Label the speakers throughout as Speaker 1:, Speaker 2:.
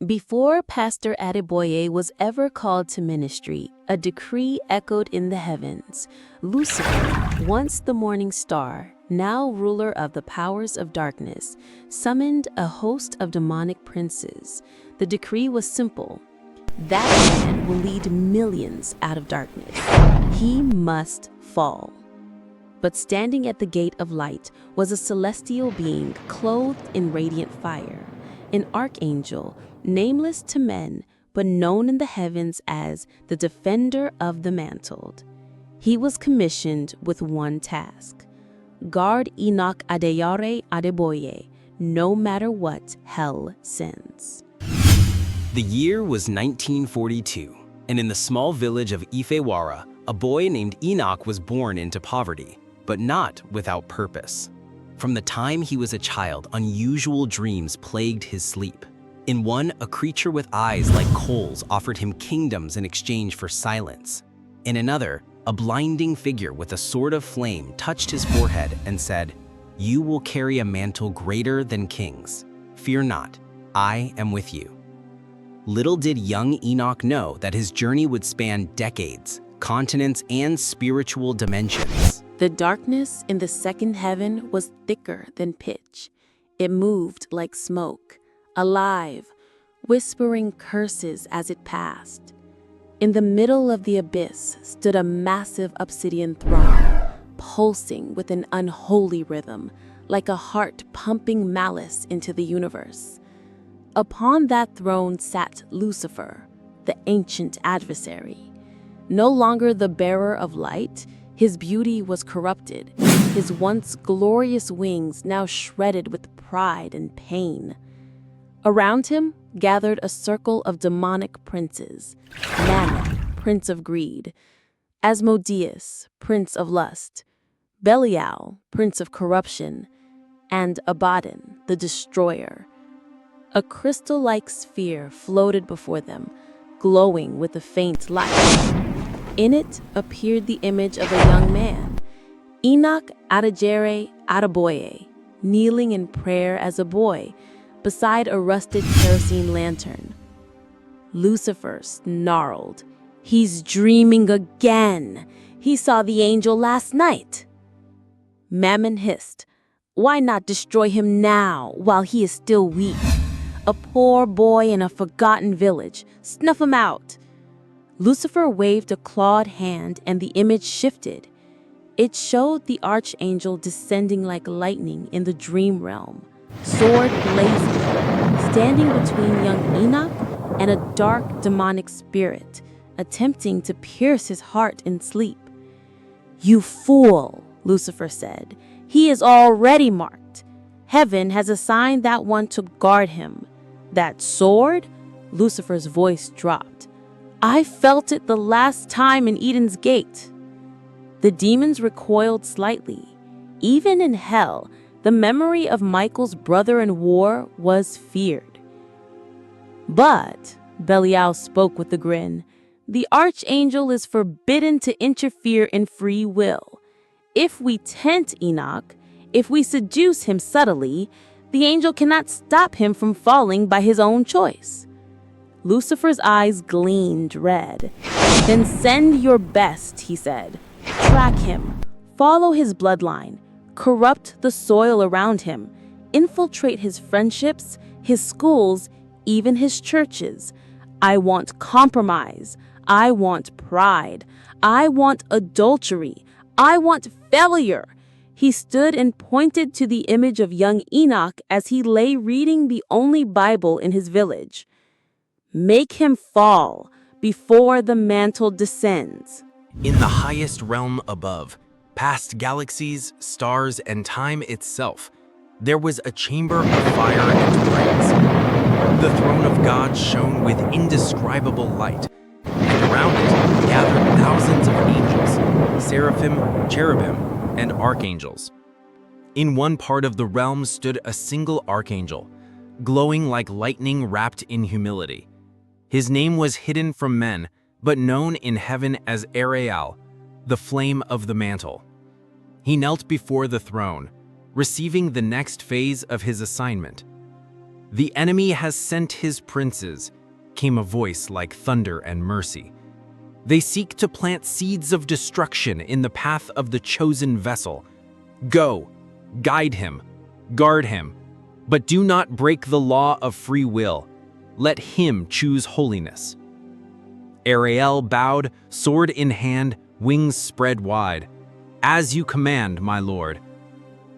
Speaker 1: Before Pastor Adeboye was ever called to ministry, a decree echoed in the heavens. Lucifer, once the morning star, now ruler of the powers of darkness, summoned a host of demonic princes. The decree was simple. That man will lead millions out of darkness. He must fall. But standing at the gate of light was a celestial being clothed in radiant fire, an archangel, nameless to men, but known in the heavens as the defender of the Mantle. He was commissioned with one task: guard Enoch Adeboye, no matter what hell sends.
Speaker 2: The year was 1942, and in the small village of Ifewara, a boy named Enoch was born into poverty, but not without purpose. From the time he was a child, unusual dreams plagued his sleep. In one, a creature with eyes like coals offered him kingdoms in exchange for silence. In another, a blinding figure with a sword of flame touched his forehead and said, "You will carry a mantle greater than kings. Fear not, I am with you." Little did young Enoch know that his journey would span decades, continents, and spiritual dimensions.
Speaker 1: The darkness in the second heaven was thicker than pitch. It moved like smoke, alive, whispering curses as it passed. In the middle of the abyss stood a massive obsidian throne, pulsing with an unholy rhythm, like a heart pumping malice into the universe. Upon that throne sat Lucifer, the ancient adversary. No longer the bearer of light, his beauty was corrupted, his once glorious wings now shredded with pride and pain. Around him gathered a circle of demonic princes: Mammon, prince of greed; Asmodeus, prince of lust; Belial, prince of corruption; and Abaddon, the destroyer. A crystal-like sphere floated before them, glowing with a faint light. In it appeared the image of a young man, Enoch Adeboye, kneeling in prayer as a boy, beside a rusted kerosene lantern. Lucifer snarled. "He's dreaming again. He saw the angel last night." Mammon hissed. "Why not destroy him now, while he is still weak? A poor boy in a forgotten village. Snuff him out." Lucifer waved a clawed hand and the image shifted. It showed the Archangel descending like lightning in the dream realm, sword blazing, standing between young Enoch and a dark demonic spirit, attempting to pierce his heart in sleep. "You fool," Lucifer said. "He is already marked. Heaven has assigned that one to guard him. That sword?" Lucifer's voice dropped. "I felt it the last time in Eden's gate." The demons recoiled slightly. Even in hell, the memory of Michael's brother in war was feared. "But," Belial spoke with a grin, "the Archangel is forbidden to interfere in free will. If we tempt Enoch, if we seduce him subtly, the angel cannot stop him from falling by his own choice." Lucifer's eyes gleamed red. "Then send your best," he said. "Track him, follow his bloodline, corrupt the soil around him, infiltrate his friendships, his schools, even his churches. I want compromise. I want pride. I want adultery. I want failure." He stood and pointed to the image of young Enoch as he lay reading the only Bible in his village. "Make him fall before the mantle descends."
Speaker 3: In the highest realm above, past galaxies, stars, and time itself, there was a chamber of fire and praise. The throne of God shone with indescribable light, and around it gathered thousands of angels, seraphim, cherubim, and archangels. In one part of the realm stood a single archangel, glowing like lightning wrapped in humility. His name was hidden from men, but known in heaven as Arah'el, the flame of the mantle. He knelt before the throne, receiving the next phase of his assignment. "The enemy has sent his princes," came a voice like thunder and mercy. "They seek to plant seeds of destruction in the path of the chosen vessel. Go, guide him, guard him, but do not break the law of free will. Let him choose holiness." Arah'el bowed, sword in hand, wings spread wide. "As you command, my lord."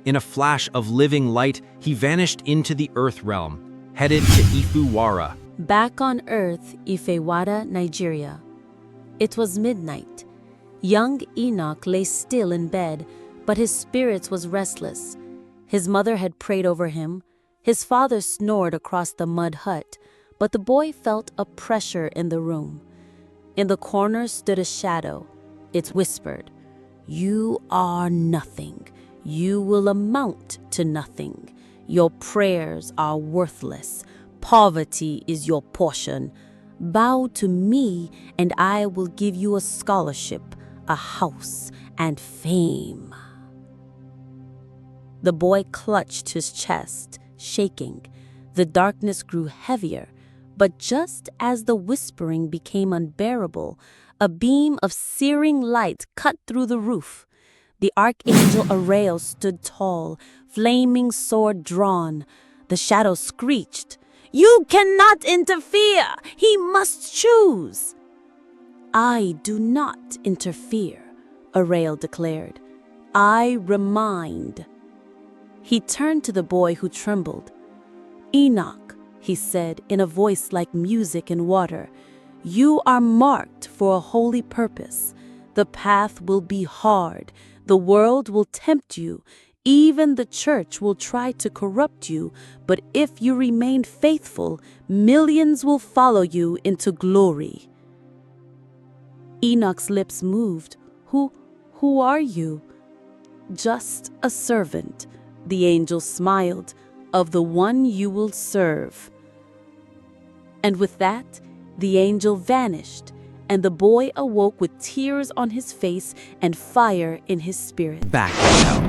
Speaker 3: In a flash of living light, he vanished into the earth realm, headed to Ifewara.
Speaker 1: Back on Earth, Ifewara, Nigeria. It was midnight. Young Enoch lay still in bed, but his spirit was restless. His mother had prayed over him. His father snored across the mud hut, but the boy felt a pressure in the room. In the corner stood a shadow. It whispered, "You are nothing. You will amount to nothing. Your prayers are worthless. Poverty is your portion. Bow to me, and I will give you a scholarship, a house, and fame." The boy clutched his chest, shaking. The darkness grew heavier, but just as the whispering became unbearable, a beam of searing light cut through the roof. The Archangel Arah'el stood tall, flaming sword drawn. The shadow screeched, "You cannot interfere! He must choose!" "I do not interfere," Arah'el declared. "I remind." He turned to the boy who trembled. "Enoch," he said in a voice like music in water, "you are marked for a holy purpose. The path will be hard. The world will tempt you. Even the church will try to corrupt you. But if you remain faithful, millions will follow you into glory." Enoch's lips moved. Who are you?" "Just a servant," the angel smiled, "of the one you will serve." And with that, the angel vanished, and the boy awoke with tears on his face and fire in his spirit.
Speaker 2: Back in hell,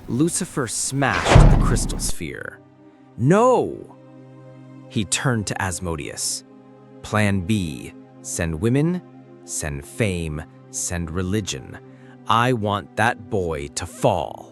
Speaker 2: Lucifer smashed the crystal sphere. "No!" He turned to Asmodeus. "Plan B. Send women, send fame, send religion. I want that boy to fall."